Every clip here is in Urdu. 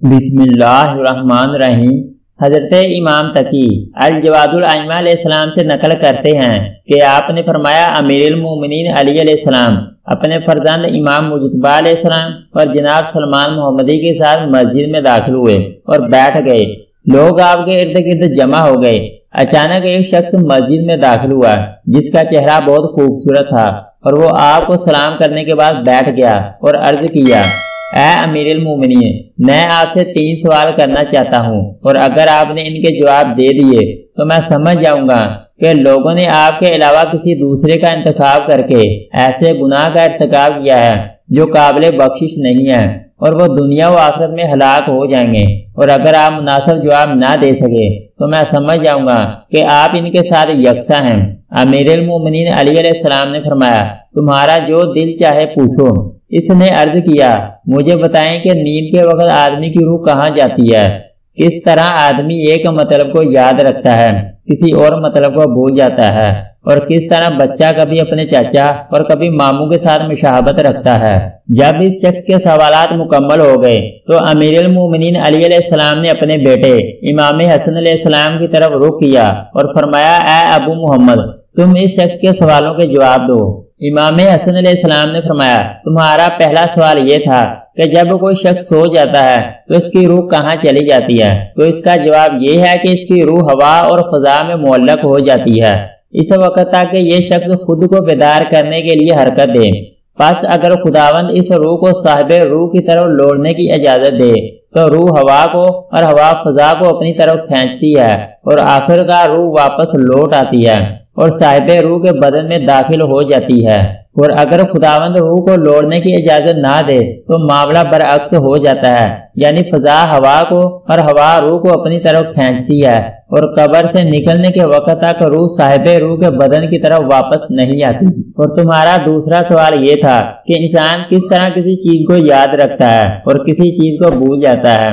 بسم اللہ الرحمن الرحیم۔ حضرت امام تقی الجواد الائمہ علیہ السلام سے نقل کرتے ہیں کہ آپ نے فرمایا، امیر المومنین علی علیہ السلام اپنے فرزند امام مجتبیٰ علیہ السلام اور جناب سلمان محمدی کے ساتھ مسجد میں داخل ہوئے اور بیٹھ گئے۔ لوگ آپ کے ارد گرد جمع ہو گئے۔ اچانک ایک شخص مسجد میں داخل ہوا جس کا چہرہ بہت خوبصورت تھا، اور وہ آپ کو سلام کرنے کے بعد بیٹھ گیا اور عرض کیا، اے امیر المومنین، میں آپ سے 3 سوال کرنا چاہتا ہوں، اور اگر آپ نے ان کے جواب دے دیے تو میں سمجھ جاؤں گا کہ لوگوں نے آپ کے علاوہ کسی دوسرے کا انتخاب کر کے ایسے گناہ کا ارتکاب کیا ہے جو قابل بخشش نہیں ہے، اور وہ دنیا و آخرت میں ہلاک ہو جائیں گے۔ اور اگر آپ مناسب جواب نہ دے سکے تو میں سمجھ جاؤں گا کہ آپ ان کے ساتھ یکساں ہیں۔ امیر المومنین علی علیہ السلام نے فرمایا، تمہارا جو دل چاہے پوچھو۔ اس نے عرض کیا، مجھے بتائیں کہ نیند کے وقت آدمی کی روح کہاں جاتی ہے؟ کس طرح آدمی ایک مطلب کو یاد رکھتا ہے، کسی اور مطلب کو بھول جاتا ہے، اور کس طرح بچہ کبھی اپنے چاچا اور کبھی ماموں کے ساتھ مشابہت رکھتا ہے۔ جب اس شخص کے سوالات مکمل ہو گئے تو امیر المومنین علی علیہ السلام نے اپنے بیٹے امام حسن علیہ السلام کی طرف رخ کیا اور فرمایا، اے ابو محمد، تم اس شخص کے سوالوں کے جواب دو۔ امام حسن علیہ السلام نے فرمایا، تمہارا پہلا سوال یہ تھا کہ جب کوئی شخص سو جاتا ہے تو اس کی روح کہاں چلی جاتی ہے؟ تو اس کا جواب یہ ہے کہ اس کی روح ہوا اور فضا میں معلق ہو جاتی ہے اس وقت تک کہ یہ شخص خود کو بیدار کرنے کے لیے حرکت دے۔ پس اگر خداوند اس روح کو صاحب روح کی طرف لوٹنے کی اجازت دے تو روح ہوا کو اور ہوا فضا کو اپنی طرف کھینچتی ہے، اور آخر کا روح واپس لوٹ آتی ہے اور صاحب روح کے بدن میں داخل ہو جاتی ہے۔ اور اگر خداوند روح کو لوٹنے کی اجازت نہ دے تو معاملہ برعکس ہو جاتا ہے، یعنی فضا ہوا کو اور ہوا روح کو اپنی طرف کھینچتی ہے، اور قبر سے نکلنے کے وقت تک روح صاحب روح کے بدن کی طرف واپس نہیں آتی۔ اور تمہارا دوسرا سوال یہ تھا کہ انسان کس طرح کسی چیز کو یاد رکھتا ہے اور کسی چیز کو بھول جاتا ہے۔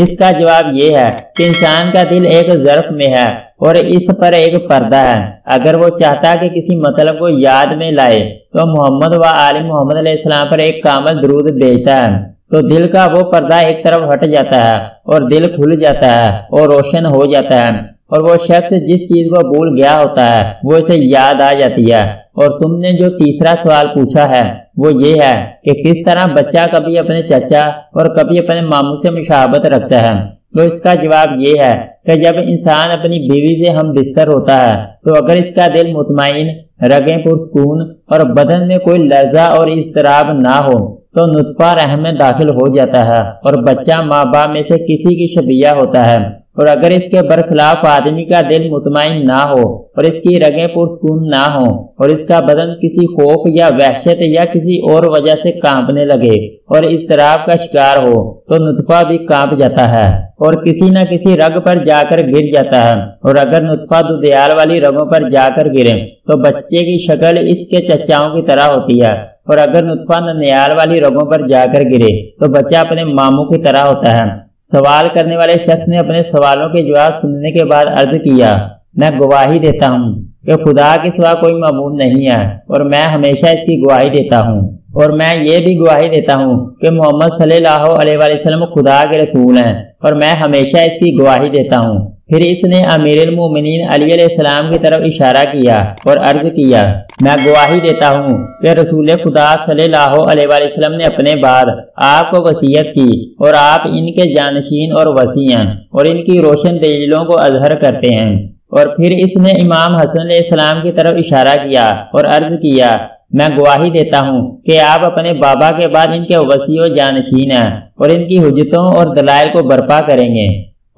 اس کا جواب یہ ہے کہ انسان کا دل ایک ظرف میں ہے اور اس پر ایک پردہ ہے۔ اگر وہ چاہتا کہ کسی مطلب کو یاد میں لائے تو محمد و آل محمد علیہ السلام پر ایک کامل درود بھیجتا ہے، تو دل کا وہ پردہ ایک طرف ہٹ جاتا ہے اور دل کھل جاتا ہے اور روشن ہو جاتا ہے، اور وہ شخص جس چیز کو بھول گیا ہوتا ہے وہ اسے یاد آ جاتی ہے۔ اور تم نے جو تیسرا سوال پوچھا ہے وہ یہ ہے کہ کس طرح بچہ کبھی اپنے چچا اور کبھی اپنے ماموں سے مشابہت رکھتا ہے۔ تو اس کا جواب یہ ہے کہ جب انسان اپنی بیوی سے ہم بستر ہوتا ہے تو اگر اس کا دل مطمئن، رگیں پرسکون اور بدن میں کوئی لرزہ اور اضطراب نہ ہو تو نطفہ رحم میں داخل ہو جاتا ہے اور بچہ ماں باپ میں سے کسی کی شبیہ ہوتا ہے۔ اور اگر اس کے برخلاف آدمی کا دل مطمئن نہ ہو اور اس کی رگیں پرسکون نہ ہوں اور اس کا بدن کسی خوف یا وحشت یا کسی اور وجہ سے کانپنے لگے اور اضطراب کا شکار ہو تو نطفہ بھی کانپ جاتا ہے اور کسی نہ کسی رگ پر جا کر گر جاتا ہے۔ اور اگر نطفہ دودیال والی رگوں پر جا کر گرے تو بچے کی شکل اس کے چچاؤں کی طرح ہوتی ہے، اور اگر نطفہ ننیال والی رگوں پر جا کر گرے تو بچہ اپنے ماموں کی طرح ہوتا ہے۔ سوال کرنے والے شخص نے اپنے سوالوں کے جواب سننے کے بعد عرض کیا، میں گواہی دیتا ہوں کہ خدا کے سوا کوئی معبود نہیں ہے، اور میں ہمیشہ اس کی گواہی دیتا ہوں، اور میں یہ بھی گواہی دیتا ہوں کہ محمد صلی اللہ علیہ وسلم خدا کے رسول ہیں، اور میں ہمیشہ اس کی گواہی دیتا ہوں۔ پھر اس نے امیر المومنین علی علیہ السلام کی طرف اشارہ کیا اور عرض کیا، میں گواہی دیتا ہوں کہ رسول خدا صلی اللہ علیہ وسلم نے اپنے بعد آپ کو وصیت کی، اور آپ ان کے جانشین اور وصی ہیں اور ان کی روشن دلیلوں کو اظہر کرتے ہیں۔ اور پھر اس نے امام حسن علیہ السلام کی طرف اشارہ کیا اور عرض کیا، میں گواہی دیتا ہوں کہ آپ اپنے بابا کے بعد ان کے وصی و جانشین ہیں اور ان کی حجتوں اور دلائل کو برپا کریں گے۔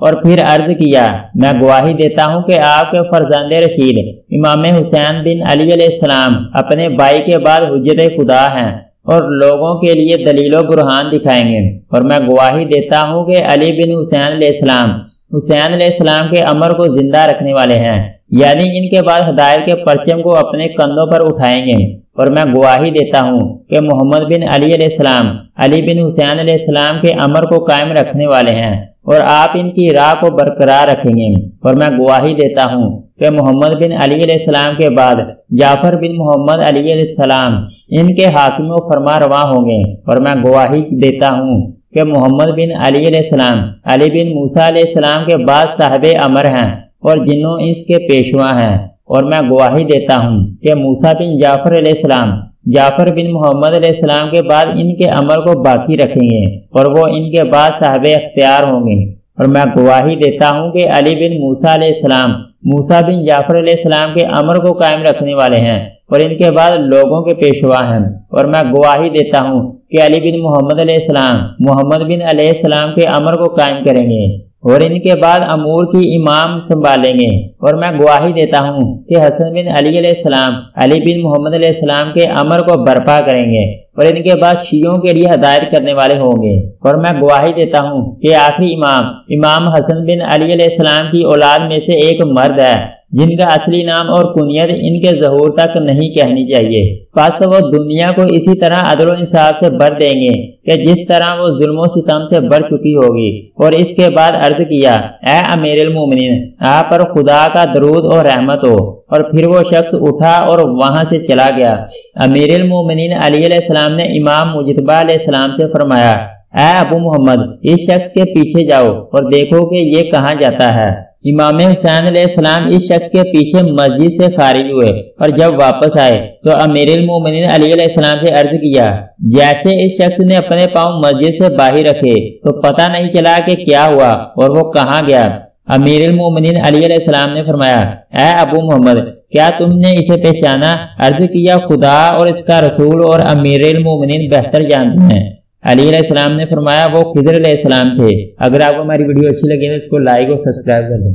اور پھر عرض کیا، میں گواہی دیتا ہوں کہ آپ کے فرزند رشید امام حسین بن علی علیہ السلام اپنے بھائی کے بعد حجت خدا ہیں اور لوگوں کے لیے دلیل و برہان دکھائیں گے۔ اور میں گواہی دیتا ہوں کہ علی بن حسین علیہ السلام حسین علیہ السلام کے امر کو زندہ رکھنے والے ہیں، یعنی ان کے بعد ہدایت کے پرچم کو اپنے کندھوں پر اٹھائیں گے۔ اور میں گواہی دیتا ہوں کہ محمد بن علی علیہ السلام علی بن حسین علیہ السلام کے امر کو قائم رکھنے والے ہیں اور آپ ان کی راہ کو برقرار رکھیں گے۔ اور میں گواہی دیتا ہوں کہ محمد بن علی علیہ السلام کے بعد جعفر بن محمد علی علیہ السلام ان کے حاکم و فرما رواں ہوں گے۔ اور میں گواہی دیتا ہوں کہ محمد بن علی علیہ السلام علی بن موسیٰ علیہ السلام کے بعد صاحب امر ہیں اور جنوں اس کے پیشوا ہیں، اور میں گواہی دیتا ہوں کہ موسیٰ بن جعفر علیہ السلام جعفر بن محمد علیہ السلام کے بعد ان کے امر کو باقی رکھیں گے اور وہ ان کے بعد صاحب اختیار ہوں گے، اور میں گواہی دیتا ہوں کہ علی بن موسیٰ علیہ السلام موسیٰ بن جعفر علیہ السلام کے امر کو قائم رکھنے والے ہیں اور ان کے بعد لوگوں کے پیشوا ہیں، اور میں گواہی دیتا ہوں کہ علی بن محمد علیہ السلام محمد بن علیہ السلام کے امر کو قائم کریں گے اور ان کے بعد امور کی امام سنبھالیں گے، اور میں گواہی دیتا ہوں کہ حسن بن علی علیہ السلام علی بن محمد علیہ السلام کے امر کو برپا کریں گے اور ان کے بعد شیعوں کے لیے ہدایت کرنے والے ہوں گے، اور میں گواہی دیتا ہوں کہ آخری امام حسن بن علی علیہ السلام کی اولاد میں سے ایک مرد ہے جن کا اصلی نام اور کنیت ان کے ظہور تک نہیں کہنی چاہیے، پس وہ دنیا کو اسی طرح عدل و انصاف سے بھر دیں گے کہ جس طرح وہ ظلم و ستم سے بھر چکی ہوگی۔ اور اس کے بعد عرض کیا، اے امیر المومنین، آپ پر خدا کا درود اور رحمت ہو، اور پھر وہ شخص اٹھا اور وہاں سے چلا گیا۔ امیر المومنین علی علیہ السلام نے امام مجتبیٰ علیہ السلام سے فرمایا، اے ابو محمد، اس شخص کے پیچھے جاؤ اور دیکھو کہ یہ کہاں جاتا ہے۔ امام حسین علیہ السلام اس شخص کے پیچھے مسجد سے خارج ہوئے اور جب واپس آئے تو امیر المومنین علی علیہ السلام سے عرض کیا، جیسے اس شخص نے اپنے پاؤں مسجد سے باہر رکھے تو پتہ نہیں چلا کہ کیا ہوا اور وہ کہاں گیا۔ امیر المومنین علی علیہ السلام نے فرمایا، اے ابو محمد، کیا تم نے اسے پہچانا؟ عرض کیا، خدا اور اس کا رسول اور امیر المومنین بہتر جانتے ہیں۔ علی علیہ السلام نے فرمایا، وہ خضر علیہ السلام تھے۔ اگر آپ کو ہماری ویڈیو اچھی لگے تو اس کو لائک اور سبسکرائب کر دیں۔